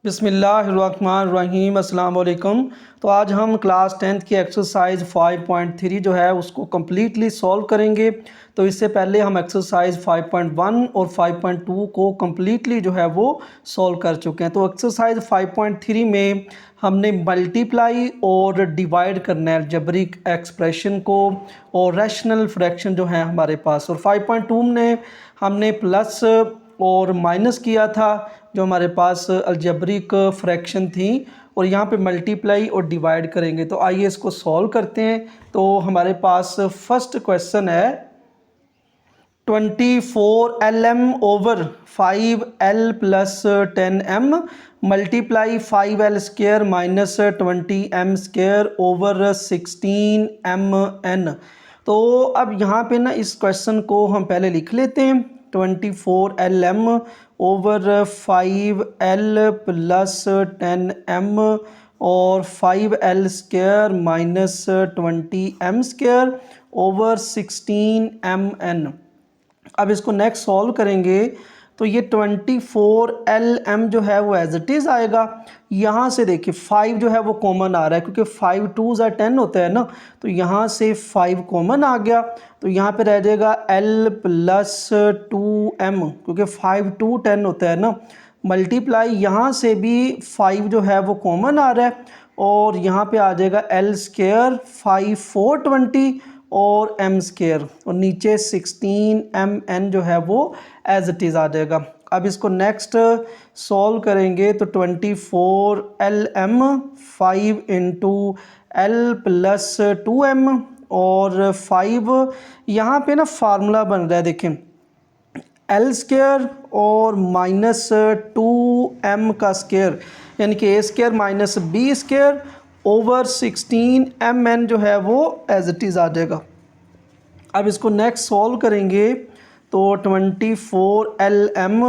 बिस्मिल्लाहिर्रहमानिर्रहीम अस्सलाम वालेकुम। तो आज हम क्लास 10th की एक्सरसाइज 5.3 जो है उसको कम्प्लीटली सॉल्व करेंगे। तो इससे पहले हम एक्सरसाइज 5.1 और 5.2 को कम्प्लीटली जो है वो सॉल्व कर चुके हैं। तो एक्सरसाइज 5.3 में हमने मल्टीप्लाई और डिवाइड करना है जबरिक एक्सप्रेशन को और रैशनल फ्रैक्शन जो है हमारे पास। और 5.2 में हमने प्लस और माइनस किया था जो हमारे पास अलजेब्रिक फ्रैक्शन थी, और यहाँ पे मल्टीप्लाई और डिवाइड करेंगे। तो आइए इसको सॉल्व करते हैं। तो हमारे पास फर्स्ट क्वेश्चन है 24LM over 5L plus 10M multiply 5L square minus 20M square over 16MN। तो अब यहाँ पे ना इस क्वेश्चन को हम पहले लिख लेते हैं। 24LM over 5L plus 10M और 5L square minus 20M square over 16MN। अब इसको नेक्स्ट सॉल्व करेंगे तो ये 24LM जो है वो एज इट इज़ आएगा। यहाँ से देखिए 5 जो है वो कॉमन आ रहा है क्योंकि 5 2 10 होता है ना, तो यहाँ से 5 कॉमन आ गया। तो यहाँ पे रह जाएगा L प्लस 2M क्योंकि 5 2 10 होता है ना। मल्टीप्लाई यहाँ से भी 5 जो है वो कॉमन आ रहा है और यहाँ पे आ जाएगा L स्क्र 5 4 20 और M स्क्र और नीचे 16MN जो है वो एज इट इज़ आ जाएगा। अब इसको नेक्स्ट सॉल्व करेंगे तो 24LM 5 into L plus 2M और 5 यहाँ पे ना फार्मूला बन रहा है, देखें L स्क्र और माइनस 2M का स्क्र यानी कि A square minus B square over 16MN जो है वो एज इट इज़ आ जाएगा। अब इसको नेक्स्ट सॉल्व करेंगे तो 24LM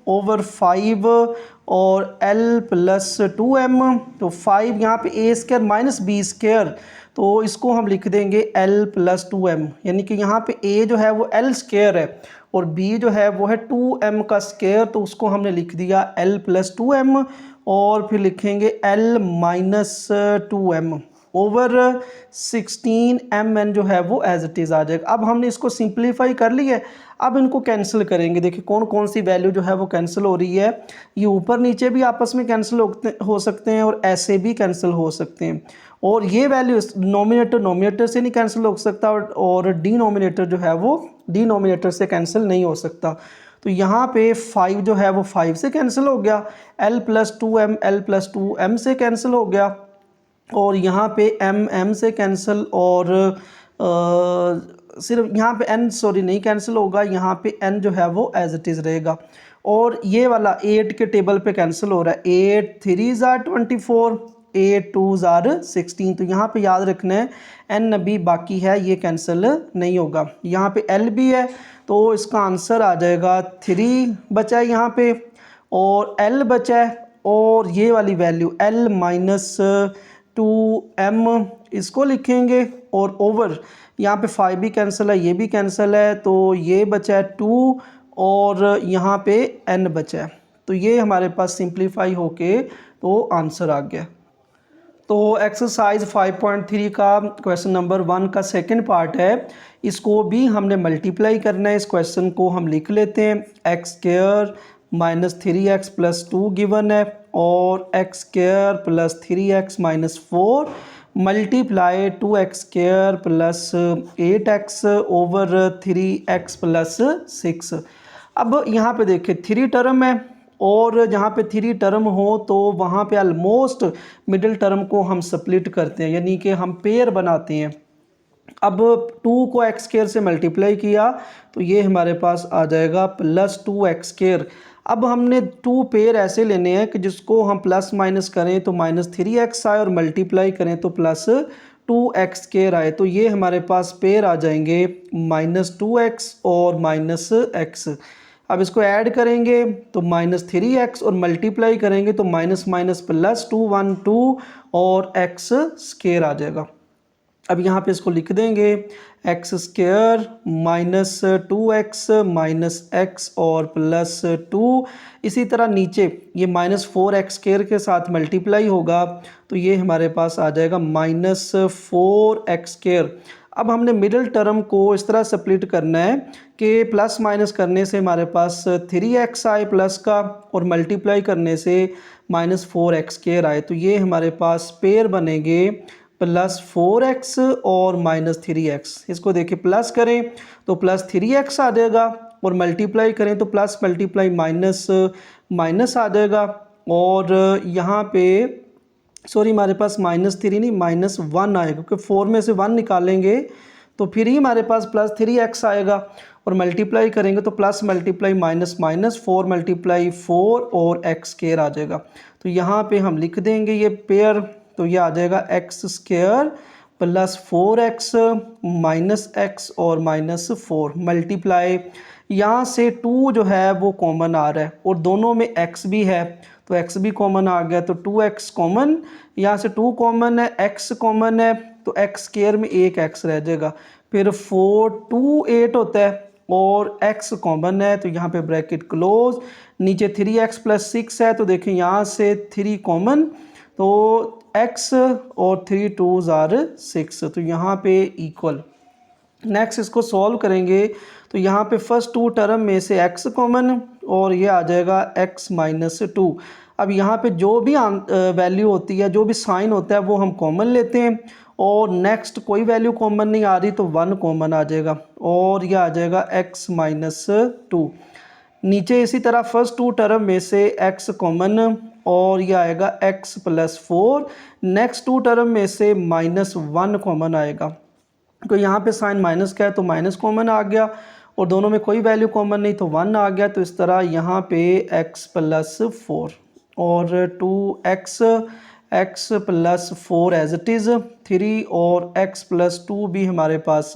ओवर 5 और L प्लस 2M, तो 5 यहाँ पे A square minus B square, तो इसको हम लिख देंगे L प्लस 2M यानी कि यहाँ पे A जो है वो L स्क्र है और B जो है वो है 2M का स्क्र, तो उसको हमने लिख दिया L प्लस 2M और फिर लिखेंगे L minus 2M over 16MN जो है वो एज इट इज़ आ जाएगा। अब हमने इसको सिंप्लीफाई कर लिया है। अब इनको कैंसिल करेंगे। देखिए कौन कौन सी वैल्यू जो है वो कैंसिल हो रही है। ये ऊपर नीचे भी आपस में कैंसिल हो सकते हैं और ऐसे भी कैंसिल हो सकते हैं। और ये वैल्यू नोमिनेटर से नहीं कैंसिल हो सकता और डिनोमिनेटर जो है वो डिनोमिनेटर से कैंसिल नहीं हो सकता। तो यहाँ पे 5 जो है वो 5 से कैंसिल हो गया, L प्लस 2M से कैंसिल हो गया और यहाँ पे M से कैंसिल और सिर्फ यहाँ पे N नहीं कैंसिल होगा, यहाँ पे N जो है वो एज इट इज़ रहेगा। और ये वाला 8 के टेबल पे कैंसिल हो रहा है, 8 3 ज़ार 24 8 2 ज़ार 16, तो यहाँ पे याद रखना है N भी बाकी है, ये कैंसिल नहीं होगा। यहाँ पे L भी है तो इसका आंसर आ जाएगा 3 बचा है यहाँ पे और L बचा है और ये वाली वैल्यू L माइनस 2M इसको लिखेंगे और ओवर यहाँ पे 5 भी कैंसिल है, ये भी कैंसिल है, तो ये बचा है 2 और यहाँ पे N बचा है। तो ये हमारे पास सिंप्लीफाई होके तो आंसर आ गया। तो एक्सरसाइज 5.3 का क्वेश्चन नंबर 1 का सेकंड पार्ट है, इसको भी हमने मल्टीप्लाई करना है। इस क्वेश्चन को हम लिख लेते हैं x square minus 3x plus 2 given है और x square plus 3x minus 4 multiply 2x square plus 8x over 3x plus 6। अब यहाँ पे देखिए 3 टर्म है और जहाँ पे 3 टर्म हो तो वहाँ पे ऑलमोस्ट मिडिल टर्म को हम स्प्लिट करते हैं यानी कि हम पेयर बनाते हैं। अब 2 को x स्क्र से मल्टीप्लाई किया तो ये हमारे पास आ जाएगा प्लस 2x स्क्र। अब हमने 2 पेयर ऐसे लेने हैं कि जिसको हम प्लस माइनस करें तो माइनस 3x आए और मल्टीप्लाई करें तो प्लस 2x स्क्र आए, तो ये हमारे पास पेयर आ जाएंगे माइनस 2x और माइनस x। अब इसको ऐड करेंगे तो माइनस 3x और मल्टीप्लाई करेंगे तो माइनस माइनस प्लस 2 1 2 और x स्क्र आ जाएगा। अब यहाँ पे इसको लिख देंगे x square minus 2x minus x और प्लस 2। इसी तरह नीचे ये माइनस 4x स्क्वायर के साथ मल्टीप्लाई होगा तो ये हमारे पास आ जाएगा माइनस 4x स्क्वायर। अब हमने मिडिल टर्म को इस तरह स्प्लिट करना है कि प्लस माइनस करने से हमारे पास 3x आए प्लस का, और मल्टीप्लाई करने से माइनस 4x स्क्वायर आए। तो ये हमारे पास पेयर बनेंगे प्लस 4x और माइनस 3x। इसको देखिए प्लस करें तो प्लस 3x आ जाएगा, और मल्टीप्लाई करें तो प्लस मल्टीप्लाई माइनस माइनस आ जाएगा। और यहाँ पे सॉरी हमारे पास माइनस 3 नहीं माइनस 1 आएगा, क्योंकि 4 में से 1 निकालेंगे तो फिर ही हमारे पास प्लस 3x आएगा। और मल्टीप्लाई करेंगे तो plus multiply minus minus 4 multiply 4 और x स्क्वायर आ जाएगा। तो यहाँ पे हम लिख देंगे ये पेयर, तो ये आ जाएगा x square plus 4x minus x और माइनस 4 मल्टीप्लाई, यहाँ से 2 जो है वो कॉमन आ रहा है और दोनों में x भी है तो x भी कॉमन आ गया, तो 2x कॉमन, यहाँ से 2 कॉमन है, x कॉमन है तो x स्क्वायर में एक x रह जाएगा। फिर 4 2 8 होता है और x कॉमन है तो यहाँ पे ब्रैकेट क्लोज। नीचे 3x प्लस 6 है तो देखें यहाँ से 3 कॉमन, तो x और 3 2s आर 6, तो यहाँ पे इक्वल। नेक्स्ट इसको सॉल्व करेंगे तो यहाँ पे फर्स्ट 2 टर्म में से x कॉमन और ये आ जाएगा x माइनस 2। अब यहाँ पे जो भी वैल्यू होती है, जो भी साइन होता है वो हम कॉमन लेते हैं, और नेक्स्ट कोई वैल्यू कॉमन नहीं आ रही तो 1 कॉमन आ जाएगा और ये आ जाएगा x माइनस 2। नीचे इसी तरह फर्स्ट 2 टर्म में से x कॉमन और ये आएगा x प्लस 4। नेक्स्ट 2 टर्म में से माइनस 1 कॉमन आएगा, तो यहाँ पे साइन माइनस का है तो माइनस कॉमन आ गया, और दोनों में कोई वैल्यू कॉमन नहीं तो 1 आ गया। तो इस तरह यहाँ पे x प्लस 4 और 2x x plus 4 as it is 3 और x प्लस 2 भी हमारे पास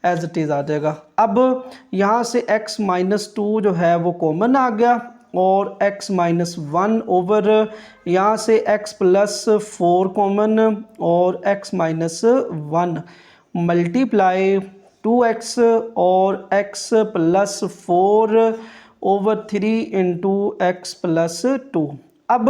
एज इट इज़ आ जाएगा। अब यहाँ से x माइनस 2 जो है वो कॉमन आ गया और x माइनस 1 ओवर यहाँ से x प्लस 4 कॉमन और x माइनस 1 मल्टीप्लाई 2x और x plus 4 over 3 into X plus 2। अब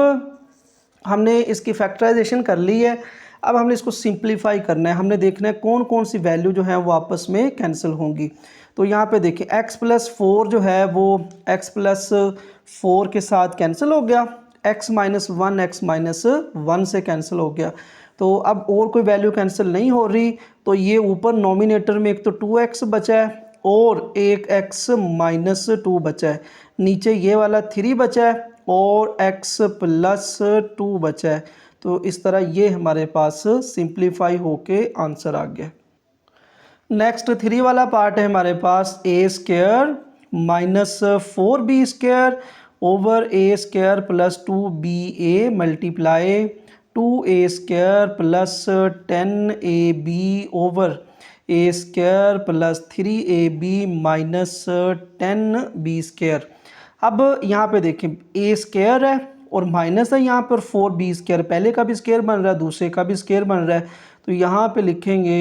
हमने इसकी फैक्टराइजेशन कर ली है, अब हमने इसको सिंप्लीफाई करना है। हमने देखना है कौन कौन सी वैल्यू जो है वो आपस में कैंसिल होंगी। तो यहाँ पे देखिए x प्लस 4 जो है वो x प्लस 4 के साथ कैंसिल हो गया, x माइनस 1 x माइनस 1 से कैंसिल हो गया। तो अब और कोई वैल्यू कैंसिल नहीं हो रही, तो ये ऊपर नॉमिनेटर में एक तो 2x बचा है और एक x माइनस 2 बचा है, नीचे ये वाला 3 बचा है और x प्लस 2 बचा है। तो इस तरह ये हमारे पास सिंप्लीफाई होके आंसर आ गया। नेक्स्ट 3 वाला पार्ट है हमारे पास a square minus 4b square over a square plus 2ba multiply 2a square plus 10ab over a square plus 3ab minus 10b square. अब यहाँ पे देखें ए स्क्वायर है और माइनस है यहाँ पर 4b स्क्वायर, पहले का भी स्क्वायर बन रहा है दूसरे का भी स्क्वायर बन रहा है, तो यहाँ पे लिखेंगे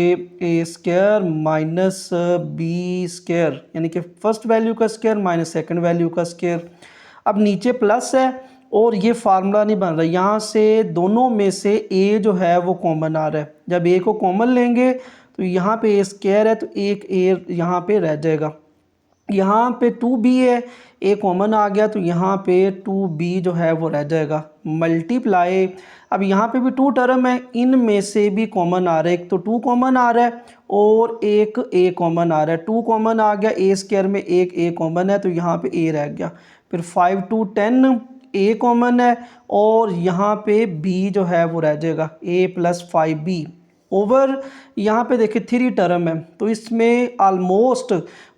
ए स्क्वायर माइनस बी स्क्वायर, यानी कि फर्स्ट वैल्यू का स्क्वायर माइनस सेकंड वैल्यू का स्क्वायर। अब नीचे प्लस है और ये फार्मूला नहीं बन रहा, यहाँ से दोनों में से ए जो है वो कॉमन आ रहा है। जब ए को कॉमन लेंगे तो यहाँ पे ए स्क्वायर है तो एक ए यहाँ पे रह जाएगा, यहाँ पे 2b है, ए कॉमन आ गया तो यहाँ पे 2b जो है वो रह जाएगा मल्टीप्लाई। अब यहाँ पे भी 2 टर्म है, इन में से भी कॉमन आ रहा है, एक तो 2 कॉमन आ रहा है और एक a कॉमन आ रहा है। 2 कॉमन आ गया, ए स्क्वायर में एक a कॉमन है तो यहाँ पे a रह गया। फिर 5 2 10 a कॉमन है और यहाँ पे b जो है वो रह जाएगा a प्लस 5b ओवर यहाँ पे देखिए 3 टर्म है तो इसमें ऑलमोस्ट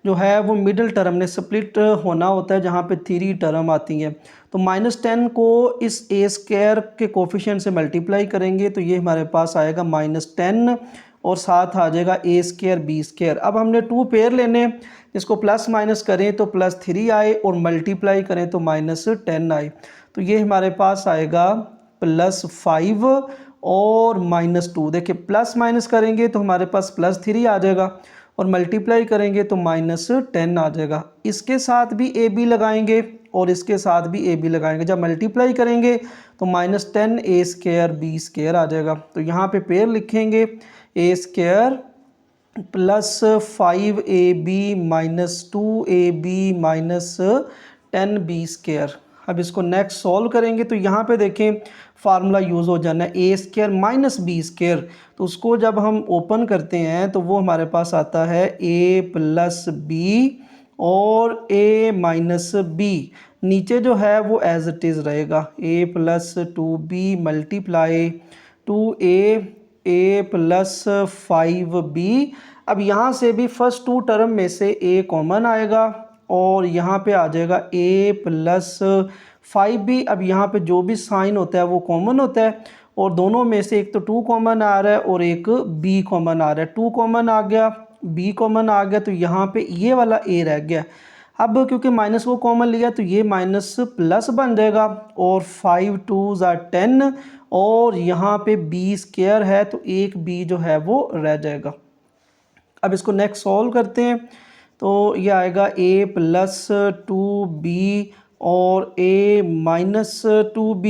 जो है वो मिडिल टर्म ने स्प्लिट होना होता है जहाँ पे 3 टर्म आती हैं। तो -10 को इस ए स्क्वायर के कोफिशिएंट से मल्टीप्लाई करेंगे तो ये हमारे पास आएगा -10 और साथ आ जाएगा ए स्क्वायर बी स्क्वायर। अब हमने 2 पेयर लेने, इसको प्लस माइनस करें तो +3 आए और मल्टीप्लाई करें तो -10 आए, तो ये हमारे पास आएगा +5 और -2। देखिए प्लस माइनस करेंगे तो हमारे पास +3 आ जाएगा और मल्टीप्लाई करेंगे तो -10 आ जाएगा। इसके साथ भी ए बी लगाएंगे और इसके साथ भी ए बी लगाएंगे। जब मल्टीप्लाई करेंगे तो -10 ए स्क्वायर बी स्क्वायर आ जाएगा। तो यहाँ पे पेयर लिखेंगे ए square plus 5ab -2ab -10b square. अब इसको नेक्स्ट सॉल्व करेंगे तो यहाँ पे देखें फार्मूला यूज़ हो जाना है ए स्क्वायर माइनस बी स्क्वायर। तो उसको जब हम ओपन करते हैं तो वो हमारे पास आता है a प्लस बी और a माइनस बी। नीचे जो है वो एज इट इज़ रहेगा a plus 2b multiply 2a plus 5b। अब यहाँ से भी फर्स्ट 2 टर्म में से a कॉमन आएगा और यहाँ पे आ जाएगा a प्लस 5b। अब यहाँ पे जो भी साइन होता है वो कॉमन होता है और दोनों में से एक तो 2 कॉमन आ रहा है और एक b कॉमन आ रहा है। 2 कॉमन आ गया, b कॉमन आ गया, तो यहाँ पे ये वाला a रह गया। अब क्योंकि माइनस को कॉमन लिया तो ये माइनस प्लस बन जाएगा और 5 2 10 और यहाँ पे b स्क्वायर है तो एक b जो है वो रह जाएगा। अब इसको नेक्स्ट सॉल्व करते हैं तो ये आएगा a प्लस 2b और a minus 2b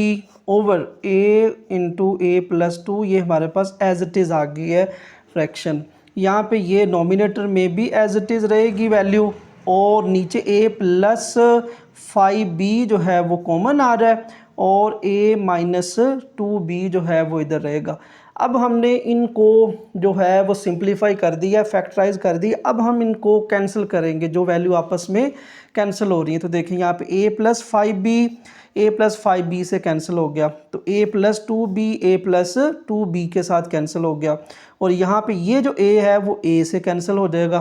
over a into a plus 2। ये हमारे पास एज इट इज़ आ गई है फ्रैक्शन। यहाँ पे ये नॉमिनेटर में भी एज इट इज़ रहेगी वैल्यू और नीचे a प्लस 5b जो है वो कॉमन आ रहा है और a माइनस 2b जो है वो इधर रहेगा। अब हमने इनको जो है वो सिंप्लीफाई कर दिया, फैक्टराइज कर दी। अब हम इनको कैंसिल करेंगे, जो वैल्यू आपस में कैंसिल हो रही है। तो देखिए यहाँ पे a प्लस 5b से कैंसिल हो गया तो a प्लस 2b के साथ कैंसिल हो गया और यहाँ पे ये जो a है वो a से कैंसिल हो जाएगा।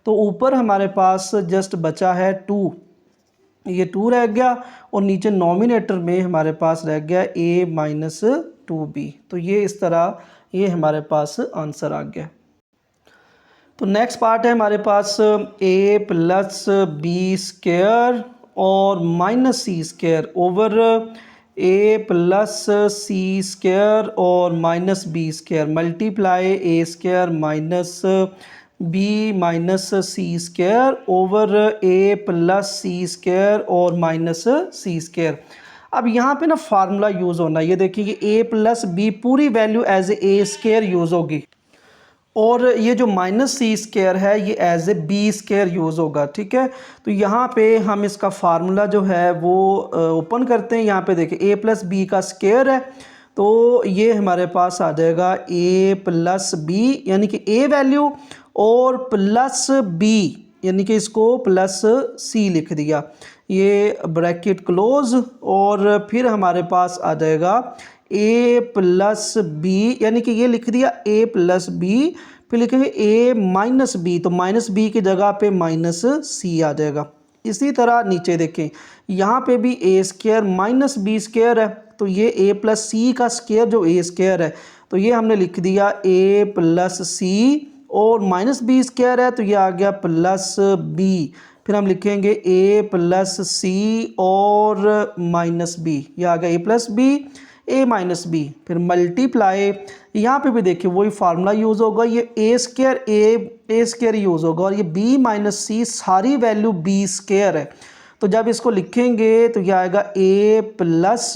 तो ऊपर हमारे पास जस्ट बचा है 2, ये 2 रह गया और नीचे नॉमिनेटर में हमारे पास रह गया a माइनस 2b। तो ये इस तरह ये हमारे पास आंसर आ गया। तो नेक्स्ट पार्ट है हमारे पास a प्लस बी स्क्वायर और minus C square over a plus c square और minus B square multiply a square minus b minus C square over a plus c square और minus सी square. अब यहाँ पे ना फार्मूला यूज़ होना है। ये देखिए ये a प्लस बी पूरी value as A square use होगी और ये जो माइनस सी स्क्वायर है ये as A B square use होगा। ठीक है, तो यहाँ पे हम इसका फार्मूला जो है वो ओपन करते हैं। यहाँ पे देखिए a प्लस बी का स्क्वायर है तो ये हमारे पास आ जाएगा a प्लस बी यानी कि a वैल्यू और प्लस b यानी कि इसको प्लस c लिख दिया, ये ब्रैकेट क्लोज और फिर हमारे पास आ जाएगा a प्लस बी यानी कि ये लिख दिया a प्लस बी, फिर लिखेंगे a माइनस बी तो माइनस बी की जगह पे माइनस सी आ जाएगा। इसी तरह नीचे देखें यहाँ पे भी a square minus B square है तो ये a प्लस सी का स्क्वायर जो a स्क्वायर है तो ये हमने लिख दिया a प्लस सी और माइनस बी स्क्वायर है तो ये आ गया प्लस बी। फिर हम लिखेंगे a प्लस सी और माइनस बी, ये आ गया a plus B a minus B. फिर मल्टीप्लाई, यहाँ पे भी देखिए वही फार्मूला यूज़ होगा, ये a स्क्वायर यूज़ होगा और ये b माइनस सी सारी वैल्यू b स्क्वायर है। तो जब इसको लिखेंगे तो ये आएगा a प्लस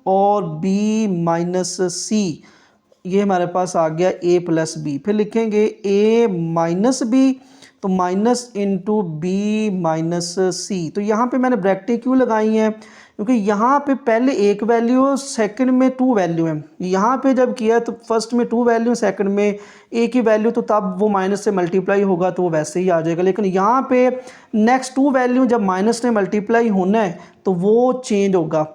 और b माइनस सी, ये हमारे पास आ गया a प्लस बी। फिर लिखेंगे a माइनस बी तो माइनस इंटू बी माइनस सी। तो यहाँ पे मैंने ब्रैकेटें क्यों लगाई हैं क्योंकि यहाँ पे पहले एक वैल्यू सेकंड में 2 वैल्यू है। यहाँ पे जब किया तो फर्स्ट में 2 वैल्यू सेकंड में एक ही वैल्यू, तो तब वो माइनस से मल्टीप्लाई होगा तो वो वैसे ही आ जाएगा। लेकिन यहाँ पे नेक्स्ट 2 वैल्यू जब माइनस से मल्टीप्लाई होना है तो वो चेंज होगा।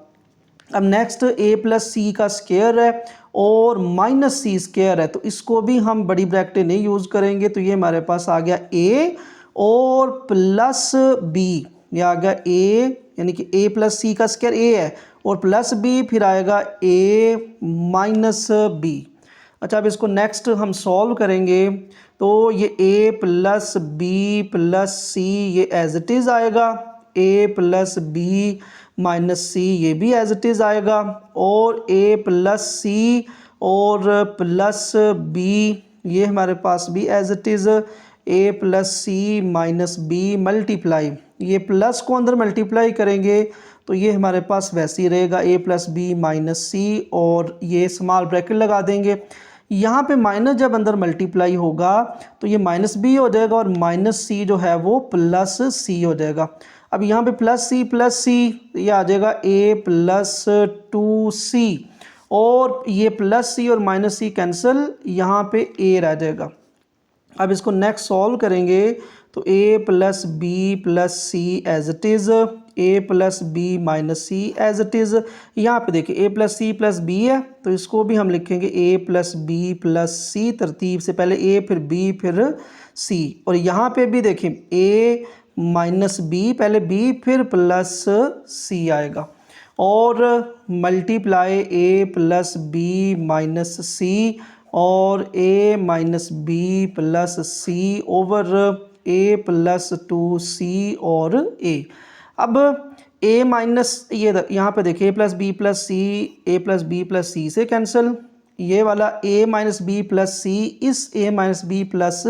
अब नेक्स्ट a प्लस सी का स्क्वायर है और माइनस सी स्क्वायर है तो इसको भी हम बड़ी ब्रैकेटें नहीं यूज़ करेंगे तो ये हमारे पास आ गया a और प्लस b, ये आ गया a यानी कि a प्लस सी का स्क्वायर a है और प्लस b फिर आएगा a माइनस b। अच्छा, अब इसको नेक्स्ट हम सॉल्व करेंगे तो ये a प्लस बी प्लस सी ये एज इट इज़ आएगा, a प्लस बी माइनस सी ये भी एज इट इज़ आएगा और a प्लस सी और प्लस बी, ये हमारे पास भी as it is A plus C minus B multiply, ये प्लस को अंदर मल्टीप्लाई करेंगे तो ये हमारे पास वैसे ही रहेगा ए प्लस बी माइनस सी, और ये स्मॉल ब्रैकेट लगा देंगे। यहाँ पे माइनस जब अंदर मल्टीप्लाई होगा तो ये माइनस बी हो जाएगा और माइनस सी जो है वो प्लस सी हो जाएगा। अब यहाँ पे प्लस सी ये आ जाएगा ए प्लस 2c, और ये प्लस सी और माइनस सी कैंसिल, यहाँ पे ए रह जाएगा। अब इसको नेक्स्ट सॉल्व करेंगे तो a plus b plus c as it is, A plus b minus c as it is. यहाँ पे देखिए a plus c plus b है तो इसको भी हम लिखेंगे a plus b plus c, तरतीब से पहले ए फिर बी फिर सी। और यहाँ पे भी देखिए ए माइनस बी, पहले बी फिर प्लस सी आएगा, और मल्टीप्लाई ए प्लस बी माइनस सी और ए माइनस बी प्लस सी ओवर ए प्लस 2c और ए। अब ए माइनस, ये यहाँ पे देखिए a plus b plus C, A plus b plus सी से कैंसिल, ये वाला ए माइनस बी प्लस सी इस ए माइनस बी प्लस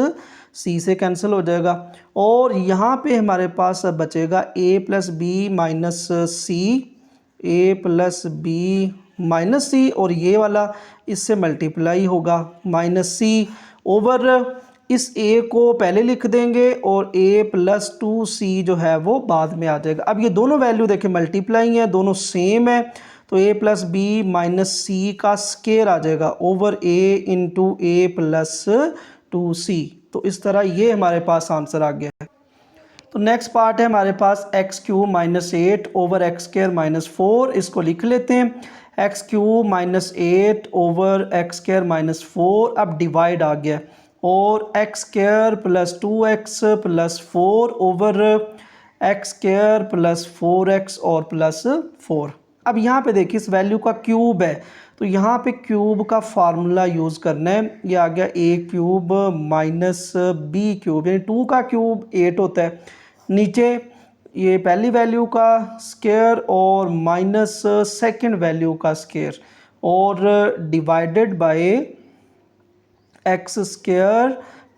सी से कैंसिल हो जाएगा, और यहाँ पे हमारे पास बचेगा ए प्लस बी माइनस सी, ए प्लस बी माइनस सी, और ये वाला इससे मल्टीप्लाई होगा माइनस सी ओवर इस a को पहले लिख देंगे और a प्लस 2c जो है वो बाद में आ जाएगा। अब ये दोनों वैल्यू देखें मल्टीप्लाई हैं, दोनों सेम है, तो a प्लस बी माइनस सी का स्केयर आ जाएगा over a into A plus 2c। तो इस तरह ये हमारे पास आंसर आ गया है। तो नेक्स्ट पार्ट है हमारे पास x cube minus 8 over x square minus 4, इसको लिख लेते हैं x cube minus 8 over x square minus 4। अब डिवाइड आ गया, और x square plus 2x plus 4 over x square plus 4x और प्लस 4। अब यहाँ पे देखिए इस वैल्यू का क्यूब है तो यहाँ पे क्यूब का फार्मूला यूज़ करना है, ये आ गया ए क्यूब माइनस बी क्यूब, यानी 2 का क्यूब 8 होता है, नीचे ये पहली वैल्यू का स्क्वायर और माइनस सेकंड वैल्यू का स्क्वायर, और divided bye x square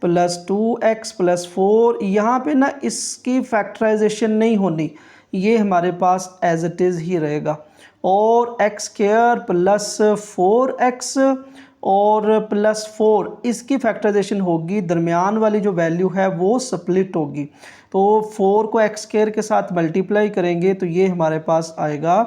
plus 2x plus 4। यहाँ पे ना इसकी फैक्टराइजेशन नहीं होनी, ये हमारे पास एज इट इज़ ही रहेगा, और एक्स स्क्वायर प्लस 4x और प्लस 4 इसकी फैक्टराइजेशन होगी, दरमियान वाली जो वैल्यू है वो स्प्लिट होगी, तो 4 को एक्स स्क्वायर के साथ मल्टीप्लाई करेंगे तो ये हमारे पास आएगा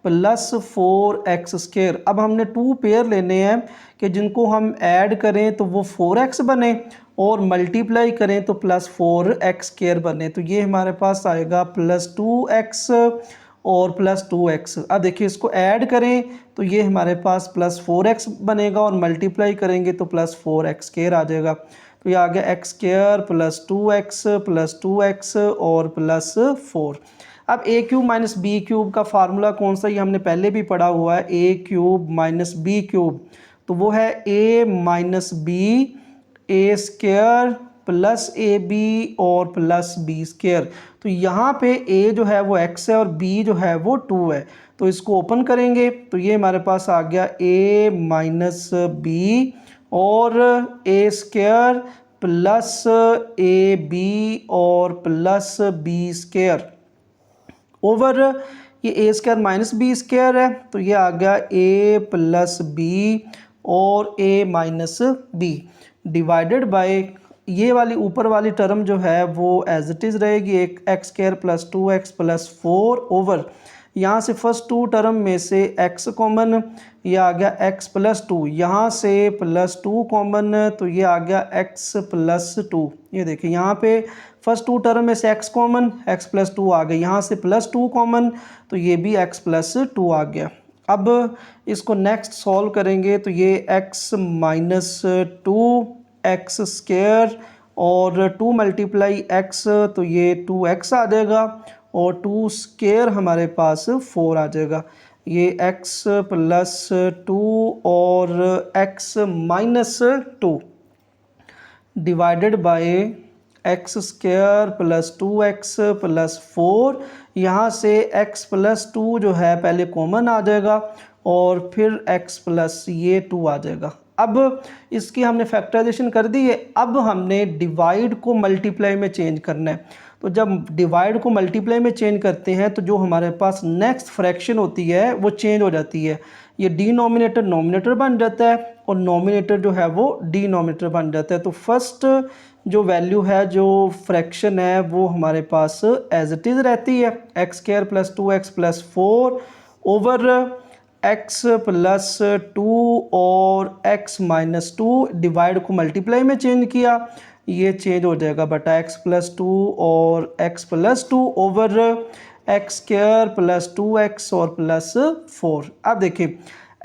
प्लस 4x स्क्वायर। अब हमने 2 पेयर लेने हैं कि जिनको हम ऐड करें तो वो 4x बने और मल्टीप्लाई करें तो प्लस 4x स्क्वायर बने, तो ये हमारे पास आएगा प्लस 2x और प्लस 2x। अब देखिए इसको ऐड करें तो ये हमारे पास प्लस 4x बनेगा और मल्टीप्लाई करेंगे तो प्लस 4x स्क्वायर आ जाएगा, तो ये आ गया एक्स स्क्वायर प्लस 2x और प्लस 4। अब a cube minus b cube का फार्मूला कौन सा, ये हमने पहले भी पढ़ा हुआ है, a cube minus b cube, तो वो है a minus b a square plus a b और प्लस बी स्क्वायर। तो यहाँ पे ए जो है वो x है और b जो है वो 2 है, तो इसको ओपन करेंगे तो ये हमारे पास आ गया a माइनस बी और a square plus a b और प्लस बी स्क्वायर ओवर ये ए स्क्वायर माइनस बी स्क्वायर है, तो ये आ गया ए प्लस बी और ए माइनस बी डिवाइडेड बाय ये वाली ऊपर वाली टर्म जो है वो एज इट इज़ रहेगी, एक x square plus 2x plus 4 over यहाँ से फर्स्ट 2 टर्म में से x कॉमन, ये आ गया x प्लस 2, यहाँ से प्लस 2 कॉमन तो ये आ गया x प्लस 2। ये देखिए यहाँ पे फर्स्ट 2 टर्म में से x कॉमन, x प्लस 2 आ गया, यहाँ से प्लस 2 कॉमन तो ये भी x प्लस 2 आ गया। अब इसको नेक्स्ट सॉल्व करेंगे तो ये x माइनस 2x स्क्वायर और 2 मल्टीप्लाई x तो ये 2x आ जाएगा और 2 स्क्वायर हमारे पास 4 आ जाएगा, ये x प्लस 2 और x minus 2 divided by x square plus 2x plus 4, यहाँ से x प्लस 2 जो है पहले कॉमन आ जाएगा और फिर x प्लस ये 2 आ जाएगा। अब इसकी हमने फैक्टराइजेशन कर दी है। अब हमने डिवाइड को मल्टीप्लाई में चेंज करना है। तो जब डिवाइड को मल्टीप्लाई में चेंज करते हैं तो जो हमारे पास नेक्स्ट फ्रैक्शन होती है वो चेंज हो जाती है। ये डिनोमिनेटर नोमिनेटर बन जाता है और नोमिनेटर जो है वो डिनोमिनेटर बन जाता है। तो फर्स्ट जो वैल्यू है, जो फ्रैक्शन है, वो हमारे पास एज इट इज़ रहती है, x square plus 2x plus 4 over x plus 2 और x माइनस 2। डिवाइड को मल्टीप्लाई में चेंज किया, ये चेंज हो जाएगा बटा x प्लस 2 और x plus 2 over x square plus 2x और प्लस 4। अब देखिए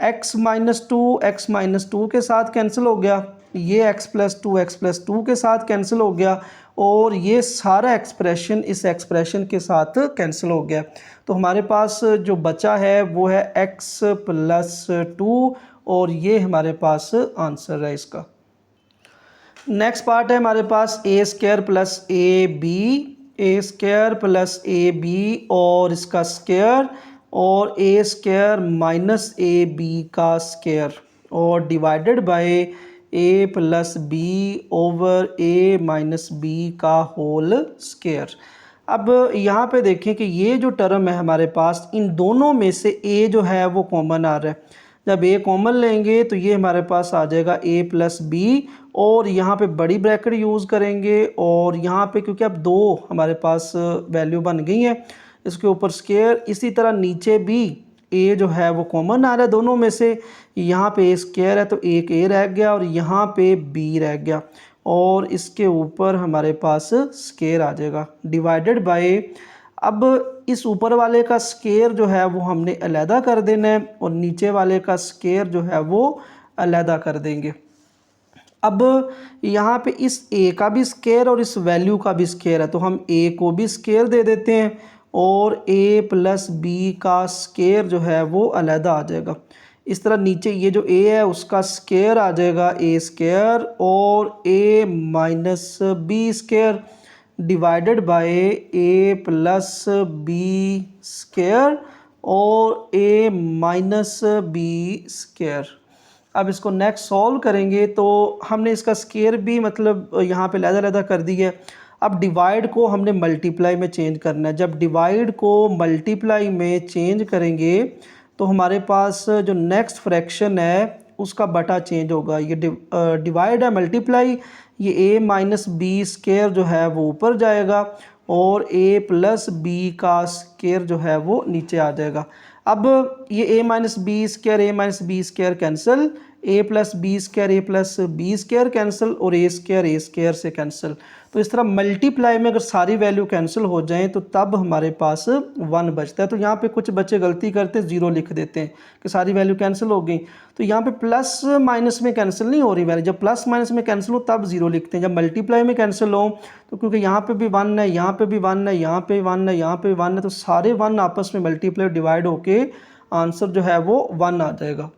x माइनस 2 के साथ कैंसिल हो गया, ये x प्लस 2 के साथ कैंसिल हो गया और ये सारा एक्सप्रेशन इस एक्सप्रेशन के साथ कैंसिल हो गया। तो हमारे पास जो बचा है वो है x प्लस 2 और ये हमारे पास आंसर है इसका। नेक्स्ट पार्ट है हमारे पास a square plus a square plus a b और इसका स्क्वायर और a square minus a b का स्क्वायर और divided by a plus b over a minus b का होल स्क्वायर। अब यहाँ पे देखें कि ये जो टर्म है हमारे पास, इन दोनों में से ए जो है वो कॉमन आ रहा है। जब ए कॉमन लेंगे तो ये हमारे पास आ जाएगा ए प्लस बी और यहाँ पे बड़ी ब्रैकेट यूज़ करेंगे और यहाँ पे क्योंकि अब दो हमारे पास वैल्यू बन गई है, इसके ऊपर स्क्वायर। इसी तरह नीचे भी ए जो है वो कॉमन आ रहा है दोनों में से, यहाँ पे ए स्क्वायर है तो एक ए रह गया और यहाँ पे बी रह गया और इसके ऊपर हमारे पास स्क्वायर आ जाएगा डिवाइडेड बाय। अब इस ऊपर वाले का स्क्वायर जो है वो हमने अलहदा कर देना है और नीचे वाले का स्क्वायर जो है वो अलहदा कर देंगे। अब यहाँ पे इस a का भी स्क्वायर और इस वैल्यू का भी स्क्वायर है तो हम a को भी स्क्वायर दे देते हैं और a प्लस बी का स्क्वायर जो है वो अलहदा आ जाएगा। इस तरह नीचे ये जो a है उसका स्क्वायर आ जाएगा a स्क्वायर और a minus B square divided by a plus B square और a माइनस बी स्क्वायर। अब इसको नेक्स्ट सॉल्व करेंगे तो हमने इसका स्क्वायर भी मतलब यहाँ पे लहदा कर दी है। अब डिवाइड को हमने मल्टीप्लाई में चेंज करना है। जब डिवाइड को मल्टीप्लाई में चेंज करेंगे तो हमारे पास जो नेक्स्ट फ्रैक्शन है उसका बटा चेंज होगा। ये डिवाइड है मल्टीप्लाई, ये a माइनस बी स्क्वायर जो है वो ऊपर जाएगा और a प्लस बी का स्क्वायर जो है वो नीचे आ जाएगा। अब ये a minus B square cancel, a plus B square cancel और a स्क्वायर से कैंसिल। तो इस तरह मल्टीप्लाई में अगर सारी वैल्यू कैंसिल हो जाएं तो तब हमारे पास 1 बचता है। तो यहाँ पे कुछ बच्चे गलती करते 0 लिख देते हैं कि सारी वैल्यू कैंसिल हो गई। तो यहाँ पे प्लस माइनस में कैंसिल नहीं हो रही वैल्यू, जब प्लस माइनस में कैंसिल हो तब 0 लिखते हैं। जब मल्टीप्लाई में कैंसिल हो तो क्योंकि यहाँ पे भी 1 है, यहाँ पे भी 1 है, यहाँ पे 1 है, यहाँ पे 1 है, तो सारे 1 आपस में मल्टीप्लाई डिवाइड होके आंसर जो है वो 1 आ जाएगा।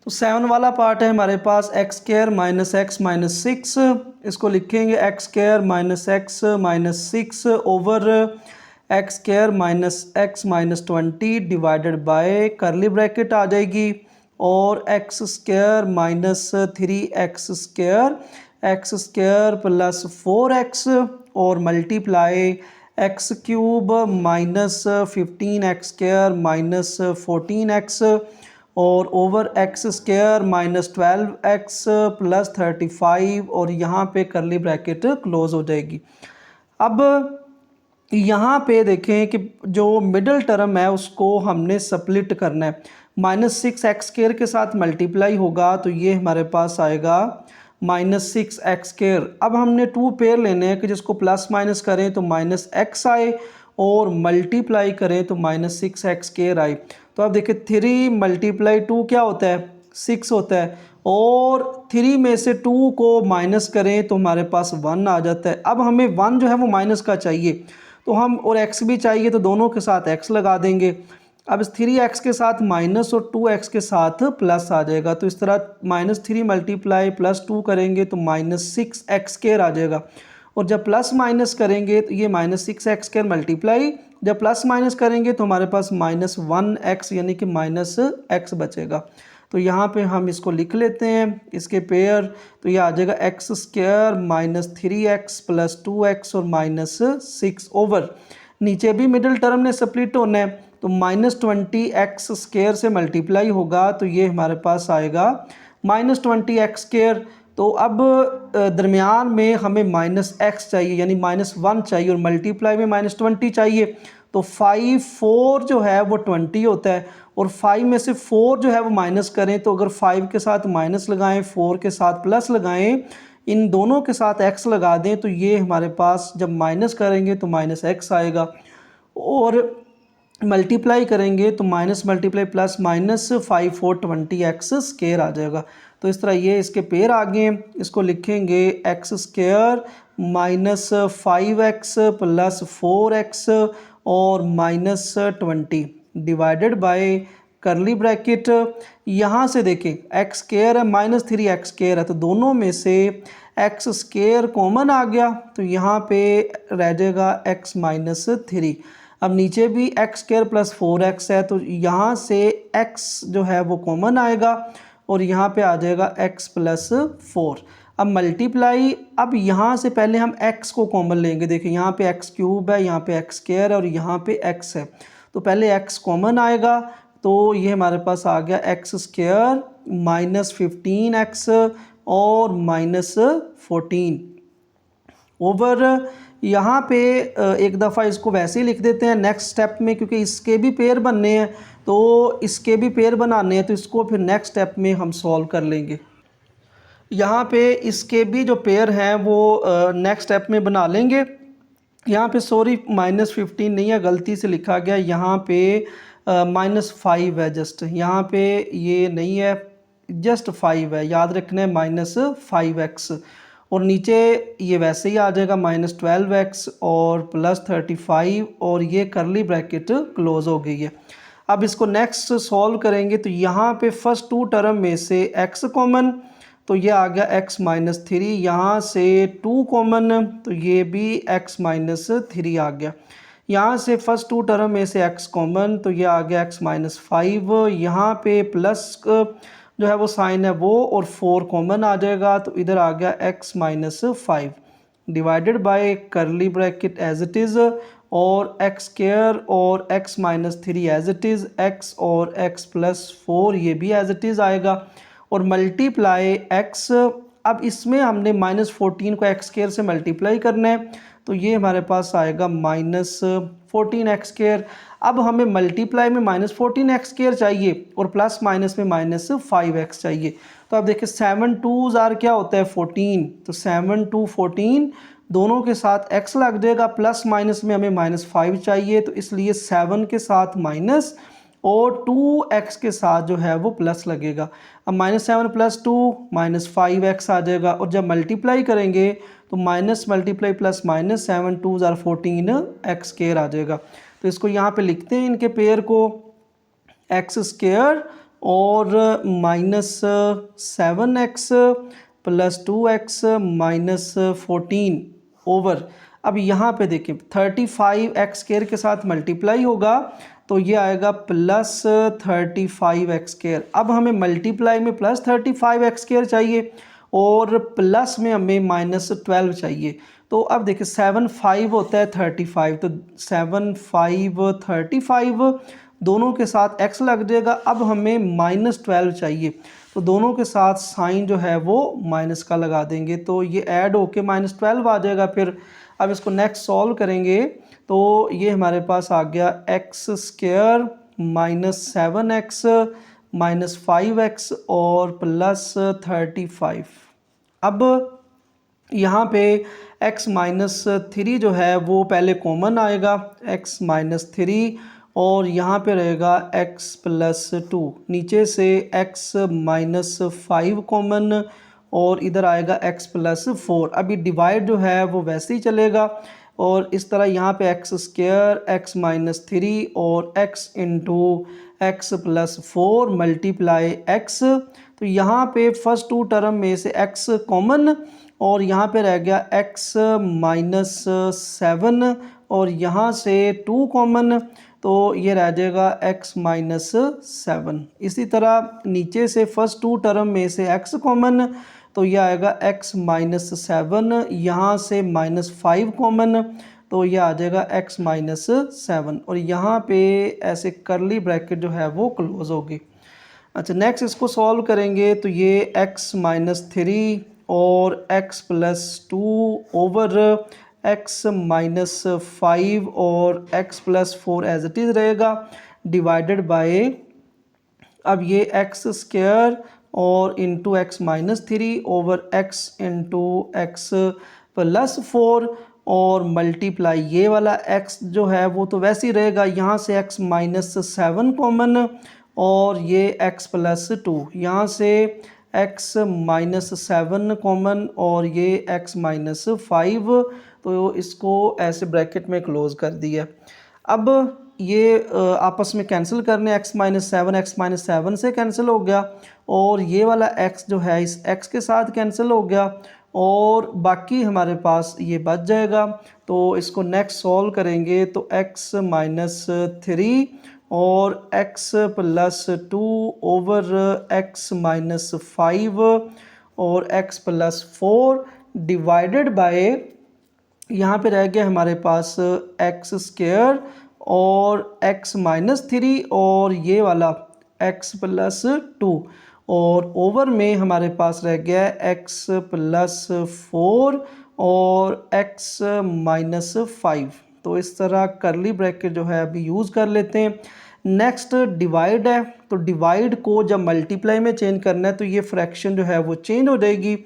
तो 7 वाला पार्ट है हमारे पास x square minus x minus 6। इसको लिखेंगे x square minus x minus 6 over x square minus x minus 20 divided by करली ब्रैकेट आ जाएगी और x square minus 3x square plus 4x और multiply x cube minus 15x square minus 14x और over x square minus 12x plus 35 और यहाँ पे करली ब्रैकेट क्लोज हो जाएगी। अब यहाँ पे देखें कि जो मिडल टर्म है उसको हमने स्प्लिट करना है। माइनस 6x स्क्वायर के साथ मल्टीप्लाई होगा तो ये हमारे पास आएगा माइनस 6x स्क्वायर। अब हमने 2 पेयर लेने हैं कि जिसको प्लस माइनस करें तो माइनस x आए और मल्टीप्लाई करें तो माइनस 6x स्क्वायर आए। तो अब देखिए 3 मल्टीप्लाई 2 क्या होता है 6 होता है और 3 में से 2 को माइनस करें तो हमारे पास 1 आ जाता है। अब हमें 1 जो है वो माइनस का चाहिए तो हम और x भी चाहिए तो दोनों के साथ x लगा देंगे। अब इस 3x के साथ माइनस और 2x के साथ प्लस आ जाएगा। तो इस तरह -3 मल्टीप्लाई +2 करेंगे तो -6x स्क्वायर आ जाएगा और जब प्लस माइनस करेंगे तो ये -6x² मल्टीप्लाई, जब प्लस माइनस करेंगे तो हमारे पास -1x यानी कि -x बचेगा। तो यहाँ पे हम इसको लिख लेते हैं इसके पेयर, तो ये आ जाएगा x² -3x + 2x और -6 ओवर, नीचे भी मिडिल टर्म ने स्प्लिट होना है तो -20x² से मल्टीप्लाई होगा तो ये हमारे पास आएगा -20x²। तो अब दरमियान में हमें -x चाहिए यानी -1 चाहिए और मल्टीप्लाई में -20 चाहिए। तो 5 4 जो है वो 20 होता है और 5 में से 4 जो है वो माइनस करें तो अगर 5 के साथ माइनस लगाएं 4 के साथ प्लस लगाएं इन दोनों के साथ x लगा दें तो ये हमारे पास जब माइनस करेंगे तो -x आएगा और मल्टीप्लाई करेंगे तो -+5 4 20x² आ जाएगा। तो इस तरह ये इसके पेयर आ गए हैं, इसको लिखेंगे x² -5x + 4x और -20 डिवाइडेड बाय करली ब्रैकेट। यहाँ से देखें x² है -3x² है तो दोनों में से x² कॉमन आ गया तो यहाँ पे रह जाएगा x -3। अब नीचे भी x² + 4x है तो यहाँ से x जो है वो कॉमन आएगा और यहाँ पे आ जाएगा x + 4। अब मल्टीप्लाई, अब यहाँ से पहले हम x को कॉमन लेंगे, देखिए यहाँ पे x³ है, यहाँ पे x² है और यहाँ पे x है तो पहले x कॉमन आएगा तो ये हमारे पास आ गया x² -15x और -14 ओवर। यहाँ पे एक दफ़ा इसको वैसे ही लिख देते हैं नेक्स्ट स्टेप में क्योंकि इसके भी पेयर बनने हैं तो इसके भी पेयर बनाने हैं तो इसको फिर नेक्स्ट स्टेप में हम सॉल्व कर लेंगे। यहाँ पे इसके भी जो पेयर हैं वो नेक्स्ट स्टेप में बना लेंगे। यहाँ पे सॉरी -15 नहीं है, गलती से लिखा गया, यहाँ पे -5 है, जस्ट यहाँ पे ये नहीं है, जस्ट 5 है, याद रखना है -5x और नीचे ये वैसे ही आ जाएगा -12x और +35 और ये करली ब्रैकेट क्लोज हो गई है। अब इसको नेक्स्ट सॉल्व करेंगे तो यहाँ पे फर्स्ट 2 टर्म में से x कॉमन तो ये आ गया x -3, यहाँ से 2 कॉमन तो ये भी x -3 आ गया, यहाँ से फर्स्ट 2 टर्म में से x कॉमन तो ये आ गया x -5, यहाँ पे प्लस जो है वो साइन है वो और 4 कॉमन आ जाएगा तो इधर आ गया x -5 डिवाइडेड बाय करली ब्रैकेट एज इट इज़ और x² और x -3 as it is, x और x + 4 ये भी एज इट इज़ आएगा और मल्टीप्लाई x। अब इसमें हमने -14 को x² से मल्टीप्लाई करना है तो ये हमारे पास आएगा -14x²। अब हमें मल्टीप्लाई में -14x² चाहिए और प्लस माइनस में -5x चाहिए तो अब देखिए 7 2s आर क्या होता है 14, तो 7 2 14 दोनों के साथ x लग जाएगा, प्लस माइनस में हमें -5 चाहिए तो इसलिए 7 के साथ माइनस और 2x के साथ जो है वो प्लस लगेगा। अब -7 + 2 -5x आ जाएगा और जब मल्टीप्लाई करेंगे तो -7 2s आर 14x² आ जाएगा। तो इसको यहाँ पे लिखते हैं इनके पेयर को x² और -7x + 2x -14 ओवर। अब यहाँ पे देखिए 35x² के साथ मल्टीप्लाई होगा तो ये आएगा +35x²। अब हमें मल्टीप्लाई में +35x² चाहिए और प्लस में हमें -12 चाहिए तो अब देखिए 7 5 होता है 35 तो 7 5 35 दोनों के साथ x लग जाएगा। अब हमें -12 चाहिए तो दोनों के साथ साइन जो है वो माइनस का लगा देंगे तो ये ऐड होके -12 आ जाएगा। फिर अब इसको नेक्स्ट सॉल्व करेंगे तो ये हमारे पास आ गया x² -7x -5x और +35। अब यहाँ पे x -3 जो है वो पहले कॉमन आएगा x -3 और यहाँ पे रहेगा x + 2, नीचे से x -5 कॉमन और इधर आएगा x + 4। अभी डिवाइड जो है वो वैसे ही चलेगा और इस तरह यहाँ पे x² x -3 और x × x + 4 मल्टीप्लाई x। तो यहाँ पे फर्स्ट 2 टर्म में से x कॉमन और यहाँ पे रह गया x माइनस 7 और यहाँ से 2 कॉमन, तो ये रह जाएगा x माइनस 7। इसी तरह नीचे से फर्स्ट 2 टर्म में से x कॉमन, तो ये आएगा x माइनस 7, यहाँ से -5 कॉमन, तो ये आ जाएगा x माइनस 7 और यहाँ पे ऐसे करली ब्रैकेट जो है वो क्लोज होगी। अच्छा नेक्स्ट इसको सॉल्व करेंगे तो ये x माइनस 3 और x plus 2 over x minus 5 और x plus 4 as it is रहेगा डिवाइडेड बाय, अब ये x स्क्वायर और into X minus 3 over x into X plus 4 और मल्टीप्लाई ये वाला x जो है वो तो वैसे ही रहेगा, यहाँ से x माइनस 7 कॉमन और ये x प्लस 2, यहाँ से x माइनस 7 कॉमन और ये x माइनस 5, तो इसको ऐसे ब्रैकेट में क्लोज कर दिया। अब ये आपस में कैंसिल करने, x माइनस 7 से कैंसिल हो गया और ये वाला x जो है इस x के साथ कैंसिल हो गया और बाकी हमारे पास ये बच जाएगा। तो इसको नेक्स्ट सॉल्व करेंगे तो x माइनस 3 और x plus 2 over x minus 5 और x प्लस 4 डिवाइडेड बाय, यहाँ पे रह गया हमारे पास x स्क्वायर और x माइनस 3 और ये वाला x प्लस 2 और ओवर में हमारे पास रह गया x प्लस 4 और x माइनस 5। तो इस तरह करली ब्रैकेट जो है अभी यूज़ कर लेते हैं। नेक्स्ट डिवाइड है, तो डिवाइड को जब मल्टीप्लाई में चेंज करना है तो ये फ्रैक्शन जो है वो चेंज हो जाएगी।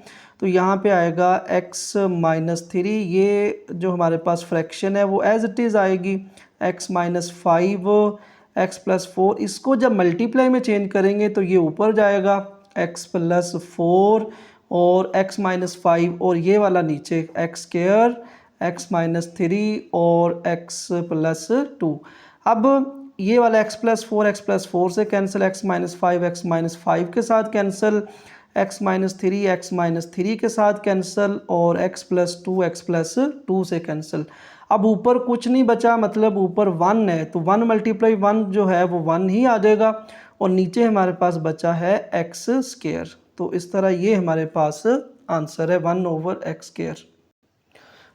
तो यहाँ पे आएगा x माइनस 3, ये जो हमारे पास फ्रैक्शन है वो एज इट इज़ आएगी x माइनस 5 x प्लस 4, इसको जब मल्टीप्लाई में चेंज करेंगे तो ये ऊपर जाएगा x प्लस 4 और x माइनस 5 और ये वाला नीचे x स्क्वायर x माइनस 3 और x प्लस 2। अब ये वाला x प्लस 4 से कैंसिल, x माइनस 5 के साथ कैंसिल, x माइनस 3 के साथ कैंसिल और x प्लस 2 से कैंसिल। अब ऊपर कुछ नहीं बचा, मतलब ऊपर 1 है तो 1 मल्टीप्लाई 1 जो है वो 1 ही आ जाएगा और नीचे हमारे पास बचा है x स्क्वायर। तो इस तरह ये हमारे पास आंसर है 1 ओवर x स्क्वायर।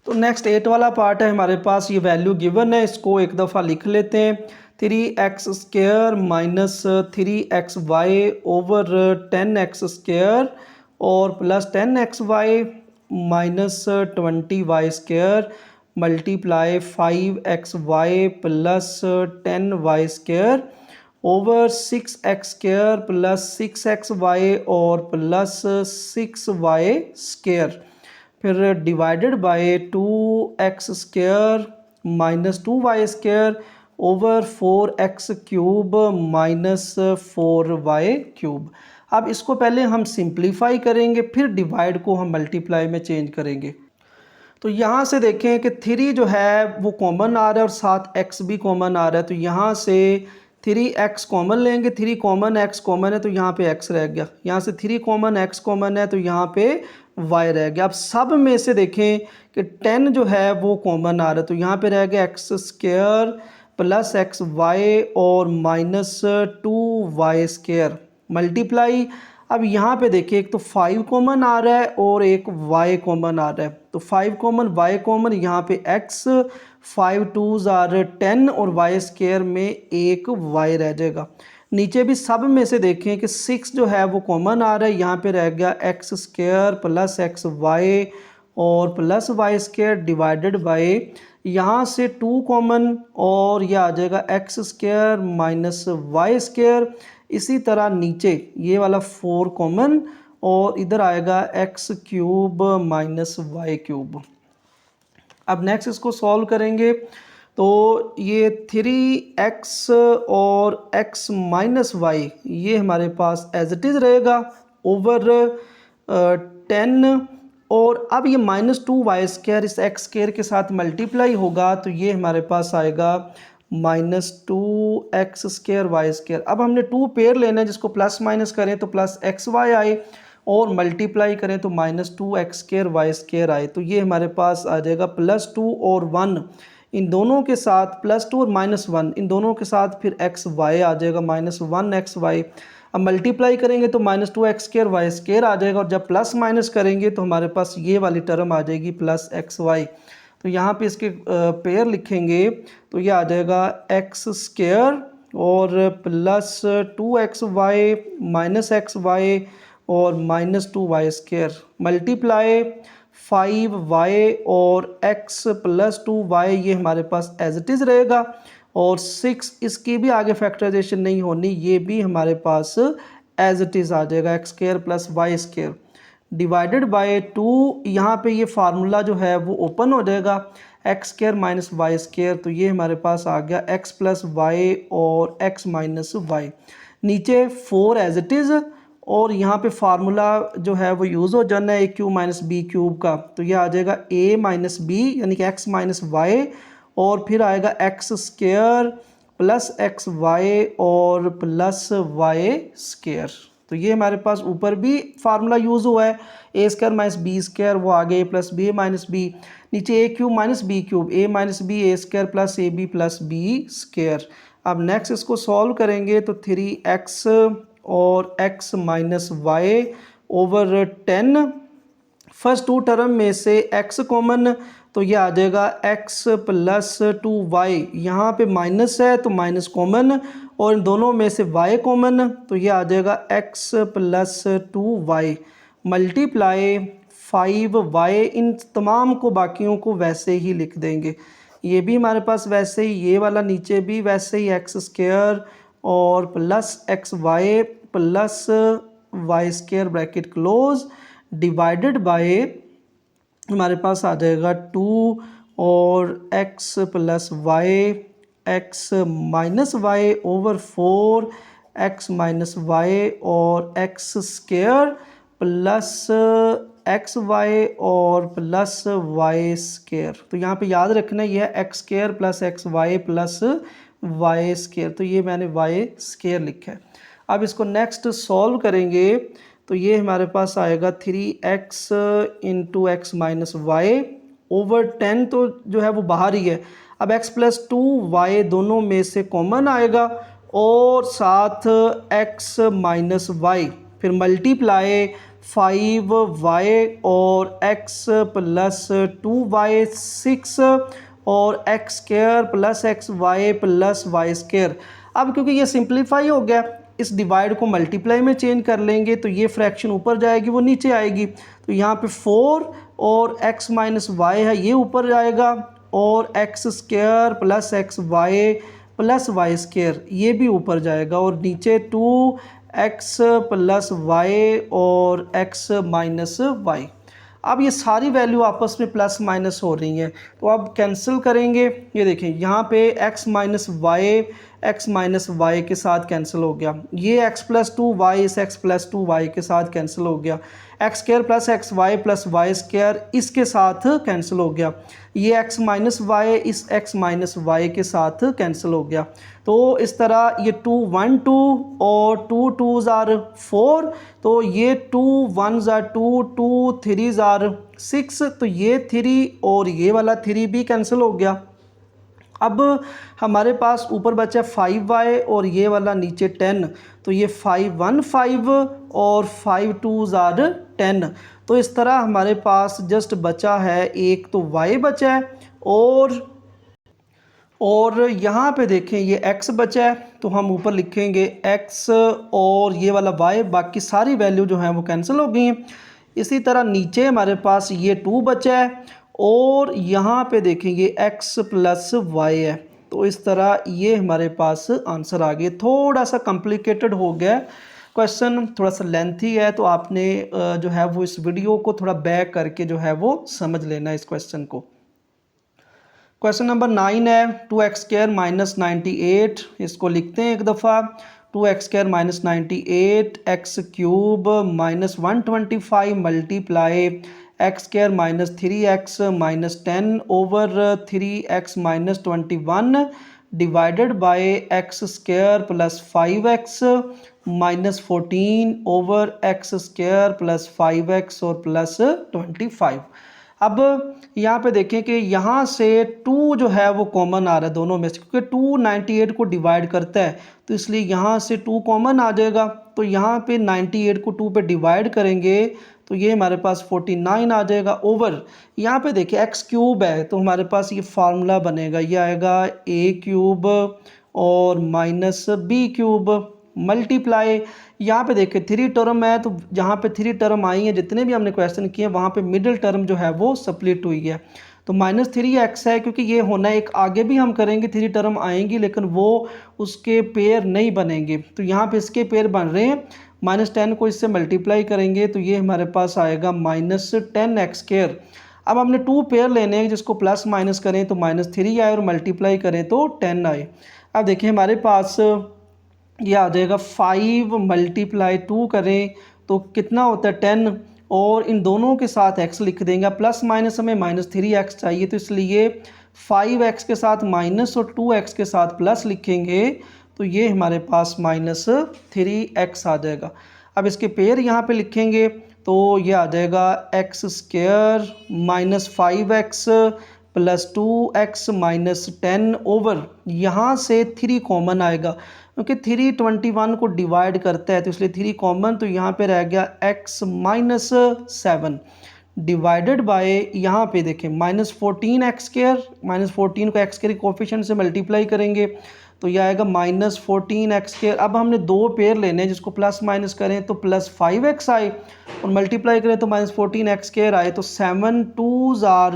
तो नेक्स्ट 8 वाला पार्ट है हमारे पास, ये वैल्यू गिवन है, इसको एक दफ़ा लिख लेते हैं। 3x square minus 3xy over 10x square और plus 10xy minus 20y square multiply 5xy plus 10y square over 6x square plus 6xy और प्लस 6y स्क्वायर, फिर divided by 2x square minus 2y square over 4x cube minus 4y cube. अब इसको पहले हम simplify करेंगे, फिर divide को हम मल्टीप्लाई में चेंज करेंगे। तो यहाँ से देखें कि 3 जो है वो कॉमन आ रहा है और साथ x भी कॉमन आ रहा है, तो यहाँ से 3x कॉमन लेंगे, 3 कॉमन x कॉमन है तो यहाँ पे x रह गया, यहाँ से 3 कॉमन x कॉमन है तो यहाँ पे y रह गया। अब सब में से देखें कि 10 जो है वो कॉमन आ रहा है तो यहाँ पे रह गया x स्क्वायर प्लस xy और माइनस 2y स्क्वायर मल्टीप्लाई, अब यहाँ पे देखिए एक तो 5 कॉमन आ रहा है और एक y कॉमन आ रहा है, तो 5 कॉमन y कॉमन, यहाँ पे x 5 2s आर 10 और y स्क्वायर में एक y रह जाएगा। नीचे भी सब में से देखें कि 6 जो है वो कॉमन आ रहा है, यहाँ पे रह गया x स्क्वायर प्लस xy और plus y square divided bye, यहाँ से 2 कॉमन और यह आ जाएगा x square minus y square. इसी तरह नीचे ये वाला 4 कॉमन और इधर आएगा x cube minus y cube. अब नेक्स्ट इसको सॉल्व करेंगे तो ये 3x और x माइनस y ये हमारे पास एज इट इज़ रहेगा ओवर 10 और अब ये माइनस 2y स्क्वायर इस x स्क्वायर के साथ मल्टीप्लाई होगा तो ये हमारे पास आएगा minus 2x square Y square. अब हमने 2 पेयर लेना है जिसको प्लस माइनस करें तो प्लस xy आए और मल्टीप्लाई करें तो -2x² y² आए, तो ये हमारे पास आ जाएगा +2 और 1 इन दोनों के साथ, +2 और -1 इन दोनों के साथ फिर xy आ जाएगा -1xy। अब मल्टीप्लाई करेंगे तो -2x² y² आ जाएगा, और जब प्लस माइनस करेंगे तो हमारे पास ये वाली टर्म आ जाएगी +xy। तो यहाँ पे इसके पेयर लिखेंगे तो ये आ जाएगा x² और +2xy -xy और -2y² मल्टीप्लाई 5y और x + 2y, ये हमारे पास एज इट इज़ रहेगा, और 6 इसकी भी आगे फैक्टराइजेशन नहीं होनी, ये भी हमारे पास एज इट इज़ आ जाएगा x² + y² डिवाइडेड बाय 2। यहाँ पे ये फार्मूला जो है वो ओपन हो जाएगा, x² - y², तो ये हमारे पास आ गया x + y और x - y। नीचे 4 एज इट इज़, और यहाँ पे फार्मूला जो है वो यूज़ हो जाना है a³ - b³ का, तो ये आ जाएगा a - b यानी कि x - y, और फिर आएगा x² + xy और +y²। तो ये हमारे पास ऊपर भी फार्मूला यूज़ हुआ है, a² - b² वो आ गए + b - b, नीचे a³ - b³ a - b a² + ab + b²। अब नेक्स्ट इसको सॉल्व करेंगे तो 3x और x - y over 10, first 2 term में से x कॉमन, तो ये आ जाएगा x + 2y, यहाँ पे माइनस है तो माइनस कॉमन, और इन दोनों में से y कॉमन, तो ये आ जाएगा x + 2y मल्टीप्लाई 5y। इन तमाम को बाकियों को वैसे ही लिख देंगे, ये भी हमारे पास वैसे ही, ये वाला नीचे भी वैसे ही x² और +xy + y² bracket close divided by हमारे पास आ जाएगा 2 और x + y x - y over 4 x - y और x² प्लस xy और +y²। तो यहाँ पे याद रखना ये है x² + xy + y², तो ये मैंने y² लिखा है। अब इसको नेक्स्ट सॉल्व करेंगे तो ये हमारे पास आएगा 3x × x - y ओवर 10, तो जो है वो बाहर ही है। अब x + 2y दोनों में से कॉमन आएगा, और साथ x - y, फिर मल्टीप्लाई 5y और x + 2y 6 और x² + xy + y²। अब क्योंकि ये सिंप्लीफाई हो गया, इस डिवाइड को मल्टीप्लाई में चेंज कर लेंगे तो ये फ्रैक्शन ऊपर जाएगी वो नीचे आएगी, तो यहाँ पे 4 और x - y है ये ऊपर जाएगा, और x² + xy + y² ये भी ऊपर जाएगा, और नीचे 2x + y और x - y। अब ये सारी वैल्यू आपस में प्लस माइनस हो रही हैं, तो अब कैंसिल करेंगे। ये देखें यहाँ पे x - y के साथ कैंसिल हो गया, ये x + 2y इस x + 2y के साथ कैंसिल हो गया, x² + xy + y² इसके साथ कैंसिल हो गया, ये x - y इस x - y के साथ कैंसिल हो गया। तो इस तरह ये 2 1 2 और 2 2s are 4, तो ये 2 1s are 2 2 3s are 6, तो ये 3 और ये वाला 3 भी कैंसिल हो गया। अब हमारे पास ऊपर बचा 5y और ये वाला नीचे 10, तो ये 5 1 5 और 5 2s are 10, तो इस तरह हमारे पास जस्ट बचा है एक तो y बचा है, और यहाँ पे देखें ये x बचा है, तो हम ऊपर लिखेंगे x और ये वाला y, बाकी सारी वैल्यू जो है वो कैंसिल हो गई हैं। इसी तरह नीचे हमारे पास ये 2 बचा है, और यहाँ पे देखें ये x + y है, तो इस तरह ये हमारे पास आंसर आ गया। थोड़ा सा कॉम्प्लिकेटेड हो गया क्वेश्चन, थोड़ा सा लेंथी है, तो आपने जो है वो इस वीडियो को थोड़ा बैक करके जो है वो समझ लेना इस क्वेश्चन को। क्वेश्चन नंबर 9 है 2x² - 98, इसको लिखते हैं एक दफ़ा। 2x² - 98 x³ - 125 multiply x² - 3x - 10 over 3x - 21 divided by x square plus 5x minus 14 over x square plus 5x और प्लस 25। अब यहाँ पे देखें कि यहाँ से 2 जो है वो कॉमन आ रहा है दोनों में से, क्योंकि 2 98 को डिवाइड करता है, तो इसलिए यहाँ से 2 कॉमन आ जाएगा। तो यहाँ पे 98 को 2 पे डिवाइड करेंगे तो ये हमारे पास 49 आ जाएगा ओवर, यहाँ पे देखिए एक्स क्यूब है तो हमारे पास ये फार्मूला बनेगा, ये आएगा ए क्यूब और माइनस बी क्यूब मल्टीप्लाई, यहाँ पे देखिए 3 टर्म है तो जहाँ पे 3 टर्म आई हैं जितने भी हमने क्वेश्चन किए वहाँ पे मिडिल टर्म जो है वो स्प्लिट हुई है, तो -3x है क्योंकि ये होना है, एक आगे भी हम करेंगे 3 टर्म आएंगी लेकिन वो उसके पेयर नहीं बनेंगे, तो यहाँ पे इसके पेयर बन रहे हैं। -10 को इससे मल्टीप्लाई करेंगे तो ये हमारे पास आएगा -10x²। अब हमने 2 पेयर लेने हैं जिसको प्लस माइनस करें तो -3 आए और मल्टीप्लाई करें तो 10 आए। अब देखिए हमारे पास ये आ जाएगा 5 मल्टीप्लाई 2 करें तो कितना होता है 10, और इन दोनों के साथ x लिख देंगे। प्लस माइनस हमें -3x चाहिए तो इसलिए 5x के साथ माइनस और 2x के साथ प्लस लिखेंगे तो ये हमारे पास -3x आ जाएगा। अब इसके पेयर यहाँ पे लिखेंगे तो ये आ जाएगा x² minus 5x plus 2x minus 10 over, यहाँ से 3 कॉमन आएगा क्योंकि 3 21 को डिवाइड करता है तो इसलिए 3 कॉमन, तो यहाँ पे रह गया x माइनस 7 डिवाइडेड बाय, यहाँ पे देखें -14x², -14 को x के कोफिशिएंट से मल्टीप्लाई करेंगे तो यह आएगा -14x²। अब हमने 2 पेयर लेने हैं जिसको प्लस माइनस करें तो प्लस 5x आए और मल्टीप्लाई करें तो -14x² आए, तो 7 2s आर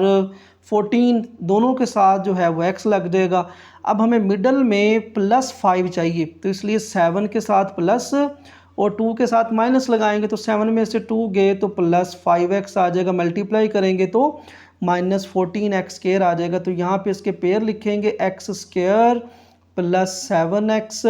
14, दोनों के साथ जो है वो x लग जाएगा। अब हमें मिडल में +5 चाहिए तो इसलिए 7 के साथ प्लस और 2 के साथ माइनस लगाएंगे तो 7 में से 2 गए तो +5x आ जाएगा, मल्टीप्लाई करेंगे तो -14x² आ जाएगा। तो यहाँ पे इसके पेयर लिखेंगे x² plus 7x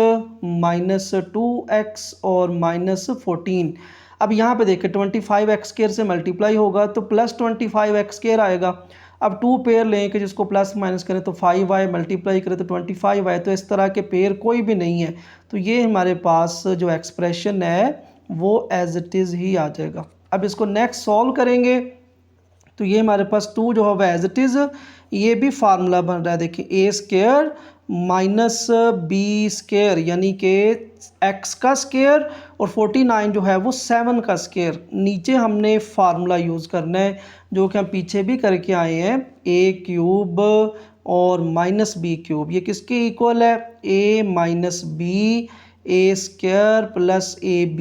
minus 2x और -14। अब यहाँ पे देखिए 25x² से मल्टीप्लाई होगा तो +25x² आएगा। अब 2 पेयर लें कि जिसको प्लस माइनस करें तो 5 आए, मल्टीप्लाई करें तो 25 आए, तो इस तरह के पेयर कोई भी नहीं है, तो ये हमारे पास जो एक्सप्रेशन है वो एज इट इज़ ही आ जाएगा। अब इसको नेक्स्ट सॉल्व करेंगे तो ये हमारे पास 2 जो है एज इट इज़, ये भी फार्मूला बन रहा है देखिए a² माइनस b² यानी कि x का स्क्वायर और 49 जो है वो 7 का स्क्वायर, नीचे हमने फार्मूला यूज़ करना है जो कि हम पीछे भी करके आए हैं, a³ और -b³, ये किसके इक्वल है a minus b, a² plus ab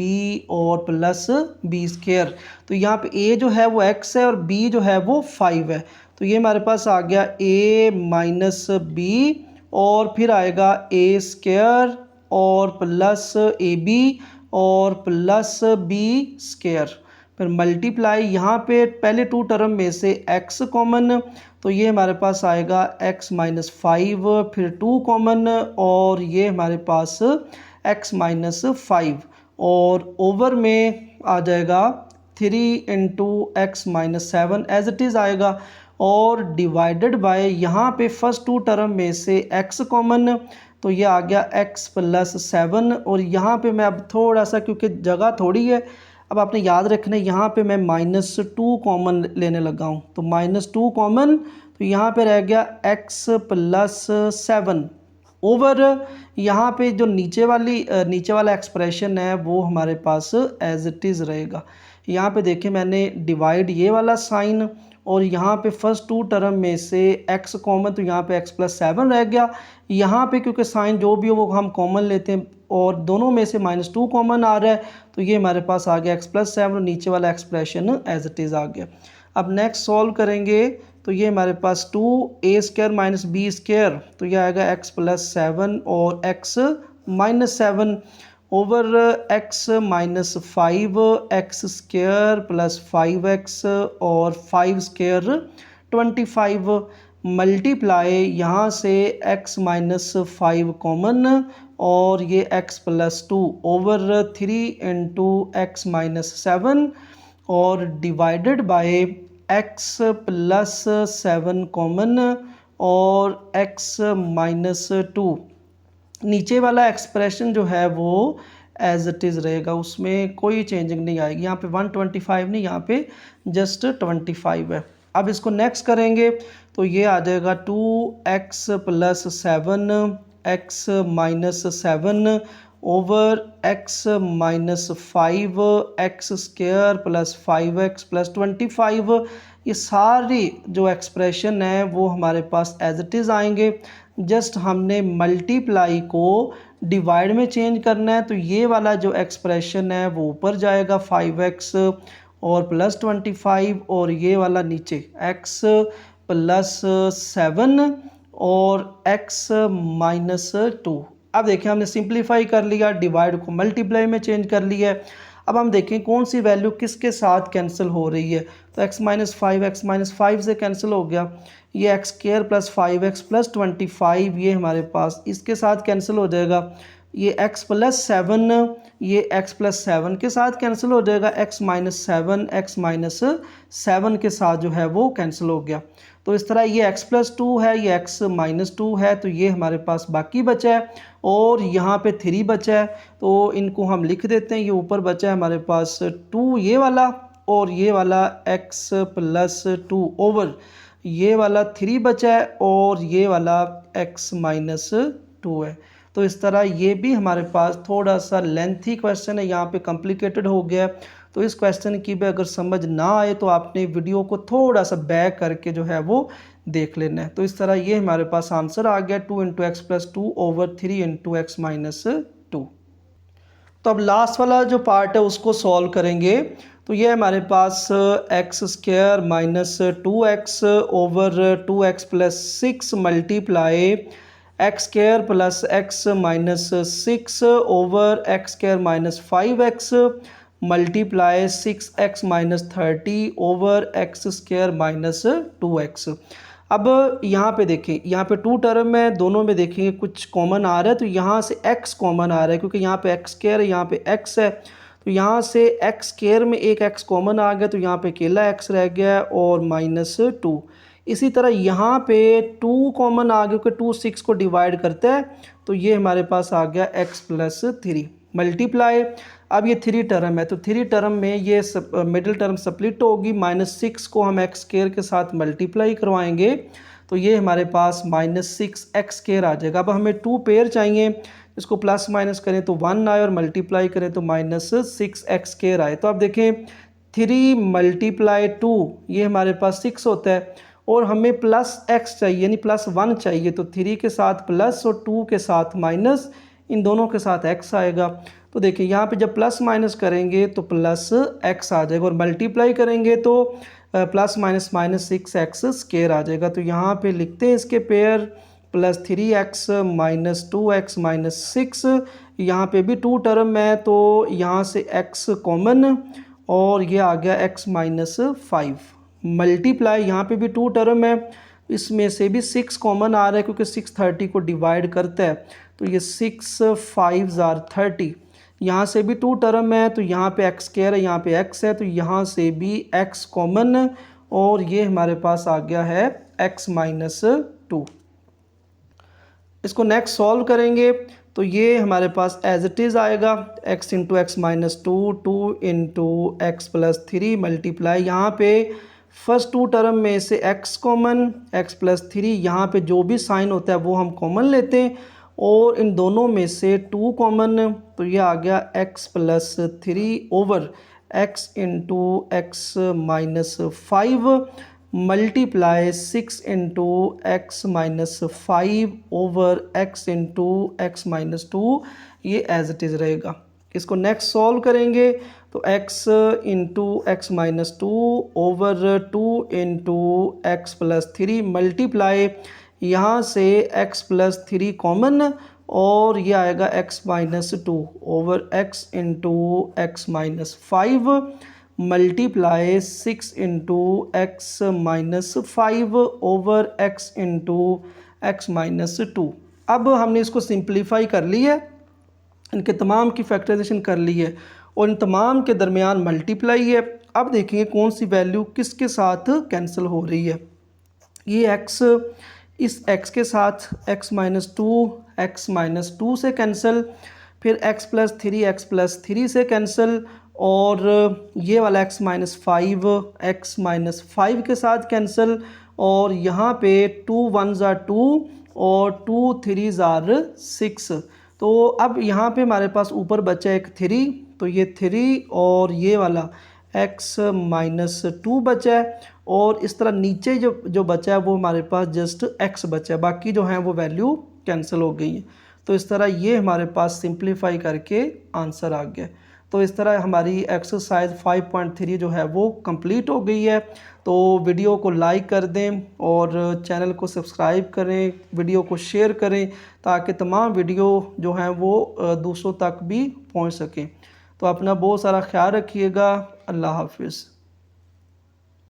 और प्लस b²। तो यहाँ पे a जो है वो x है और b जो है वो 5 है, तो ये हमारे पास आ गया a माइनस b और फिर आएगा a² और प्लस ab और प्लस b², फिर मल्टीप्लाई, यहाँ पे पहले 2 टर्म में से x कॉमन तो ये हमारे पास आएगा x माइनस 5, फिर 2 कॉमन और ये हमारे पास x माइनस 5 और ओवर में आ जाएगा 3 into X minus 7 as it is आएगा, और डिवाइडेड बाय यहाँ पे फर्स्ट 2 टर्म में से x कॉमन तो ये आ गया x प्लस 7, और यहाँ पे मैं अब थोड़ा सा क्योंकि जगह थोड़ी है अब आपने याद रखना है, यहाँ पे मैं -2 कॉमन लेने लगा हूँ तो -2 कॉमन, तो यहाँ पे रह गया x प्लस 7 ओवर, यहाँ पे जो नीचे वाला एक्सप्रेशन है वो हमारे पास एज इट इज़ रहेगा। यहाँ पे देखें मैंने डिवाइड ये वाला साइन और यहाँ पे फर्स्ट 2 टर्म में से x कॉमन तो यहाँ पे x प्लस 7 रह गया, यहाँ पे क्योंकि साइन जो भी हो वो हम कॉमन लेते हैं और दोनों में से -2 कॉमन आ रहा है तो ये हमारे पास आ गया x प्लस 7 और नीचे वाला एक्सप्रेशन एज इट इज़ आ गया। अब नेक्स्ट सॉल्व करेंगे तो ये हमारे पास 2a² माइनस b² तो ये आएगा x प्लस 7 और x minus 7 over x minus 5 x² plus 5x और 5² 25 मल्टीप्लाई, यहाँ से x माइनस 5 कॉमन और ये x plus 2 over 3 into X minus 7 और divided bye x plus 7 common और x माइनस 2। नीचे वाला एक्सप्रेशन जो है वो एज इट इज़ रहेगा, उसमें कोई चेंजिंग नहीं आएगी। यहाँ पे 125 नहीं, यहाँ पे जस्ट 25 है। अब इसको नेक्स्ट करेंगे तो ये आ जाएगा 2x plus 7 x minus 7 over x minus 5 x square plus 5x plus 25। ये सारी जो एक्सप्रेशन है वो हमारे पास एज इट इज़ आएंगे। जस्ट हमने मल्टीप्लाई को डिवाइड में चेंज करना है, तो ये वाला जो एक्सप्रेशन है वो ऊपर जाएगा 5x और प्लस 25, और ये वाला नीचे x प्लस 7 और x माइनस 2। अब देखिए हमने सिंप्लीफाई कर लिया, डिवाइड को मल्टीप्लाई में चेंज कर लिया है। अब हम देखें कौन सी वैल्यू किसके साथ कैंसिल हो रही है, तो x माइनस 5 से कैंसिल हो गया। ये x square plus 5x plus 25 ये हमारे पास इसके साथ कैंसिल हो जाएगा। ये x प्लस 7 ये x प्लस 7 के साथ कैंसिल हो जाएगा। x माइनस 7 x माइनस 7 के साथ जो है वो कैंसिल हो गया। तो इस तरह ये x प्लस 2 है, ये x माइनस 2 है, तो ये हमारे पास बाकी बचा है। और यहाँ पे 3 बचा है, तो इनको हम लिख देते हैं। ये ऊपर बचा है हमारे पास 2 ये वाला, और ये वाला x प्लस 2 ओवर ये वाला 3 बचा है, और ये वाला x माइनस 2 है। तो इस तरह ये भी हमारे पास थोड़ा सा लेंथी क्वेश्चन है, यहाँ पे कॉम्प्लिकेटेड हो गया। तो इस क्वेश्चन की भी अगर समझ ना आए तो आपने वीडियो को थोड़ा सा बैक करके जो है वो देख लेना है। तो इस तरह ये हमारे पास आंसर आ गया 2 into X plus 2 over 3 into X minus 2। तो अब लास्ट वाला जो पार्ट है उसको सॉल्व करेंगे। तो ये हमारे पास x square minus 2x over 2x plus 6 multiply x square plus x minus 6 over x square minus 5x multiply 6x minus 30 over x square minus 2x। अब यहाँ पे देखें, यहाँ पे 2 टर्म है, दोनों में देखेंगे कुछ कॉमन आ रहा है, तो यहाँ से x कॉमन आ रहा है क्योंकि यहाँ पे एक्स स्क्वायर है, यहाँ पे x है। तो यहाँ से एक्स स्क्वायर में एक x कॉमन आ गया, तो यहाँ पे अकेला x रह गया और माइनस 2। इसी तरह यहाँ पे 2 कॉमन आ गया क्योंकि 2 6 को डिवाइड करता है, तो ये हमारे पास आ गया x प्लस 3 मल्टीप्लाई। अब ये 3 टर्म है, तो 3 टर्म में ये मिडिल टर्म स्प्लिट होगी। माइनस 6 को हम एक्स स्क्वायर के साथ मल्टीप्लाई करवाएंगे, तो ये हमारे पास माइनस 6 एक्स स्क्वायर आ जाएगा। अब हमें 2 पेयर चाहिए, इसको प्लस माइनस करें तो 1 आए और मल्टीप्लाई करें तो माइनस 6 एक्स स्क्वायर आए। तो अब देखें 3 मल्टीप्लाई 2 ये हमारे पास 6 होता है, और हमें प्लस x चाहिए यानी प्लस 1 चाहिए, तो 3 के साथ प्लस और 2 के साथ माइनस, इन दोनों के साथ x आएगा। तो देखिए यहाँ पे जब प्लस माइनस करेंगे तो प्लस x आ जाएगा, और मल्टीप्लाई करेंगे तो plus minus minus 6x square आ जाएगा। तो यहाँ पे लिखते हैं इसके pair plus 3x minus 2x minus 6। यहाँ पे भी 2 टर्म है, तो यहाँ से x कॉमन और ये आ गया x माइनस 5 मल्टीप्लाई। यहाँ पे भी 2 टर्म है, इसमें से भी 6 कॉमन आ रहा है क्योंकि 6 30 को डिवाइड करता है, तो ये 6 5 आर 30। यहाँ से भी 2 टर्म है, तो यहाँ पे एक्स स्क्वायर है, यहाँ पे x है, तो यहाँ से भी x कॉमन, और ये हमारे पास आ गया है x माइनस 2। इसको नेक्स्ट सॉल्व करेंगे तो ये हमारे पास एज इट इज़ आएगा x into X minus 2 2 into X plus 3 multiply. यहाँ पे फर्स्ट 2 टर्म में से x कॉमन x प्लस 3, यहाँ पे जो भी साइन होता है वो हम कॉमन लेते हैं, और इन दोनों में से 2 कॉमन, तो ये आ गया x plus 3 over x into X minus 5 multiply 6 into X minus 5 over x into X minus 2, ये एज इट इज़ रहेगा। इसको नेक्स्ट सॉल्व करेंगे तो x into X minus 2 over 2 into X plus 3 multiply, यहाँ से x प्लस 3 कॉमन, और ये आएगा x minus 2 over x into X minus 5 multiply 6 into X minus 5 over x into X minus 2। अब हमने इसको सिंप्लीफाई कर लिया है, इनके तमाम की फैक्टराइजेशन कर ली है, और इन तमाम के दरमियान मल्टीप्लाई है। अब देखेंगे कौन सी वैल्यू किसके साथ कैंसिल हो रही है। ये x इस x के साथ x minus two, x minus two से कैंसिल, फिर x प्लस थ्री से कैंसिल, और ये वाला x minus five, x minus five के साथ कैंसिल, और यहाँ पे 2 वन ज़ार 2 और 2 थ्री ज़ार 6। तो अब यहाँ पे हमारे पास ऊपर बचा एक 3, तो ये 3 और ये वाला x माइनस टू बचा है, और इस तरह नीचे जो जो बचा है वो हमारे पास जस्ट x बचा है, बाकी जो हैं वो वैल्यू कैंसिल हो गई है। तो इस तरह ये हमारे पास सिंप्लीफाई करके आंसर आ गया। तो इस तरह हमारी एक्सरसाइज 5.3 जो है वो कंप्लीट हो गई है। तो वीडियो को लाइक कर दें और चैनल को सब्सक्राइब करें, वीडियो को शेयर करें, ताकि तमाम वीडियो जो हैं वो दूसरों तक भी पहुंच सकें। तो अपना बहुत सारा ख्याल रखिएगा। अल्लाह हाफिज़।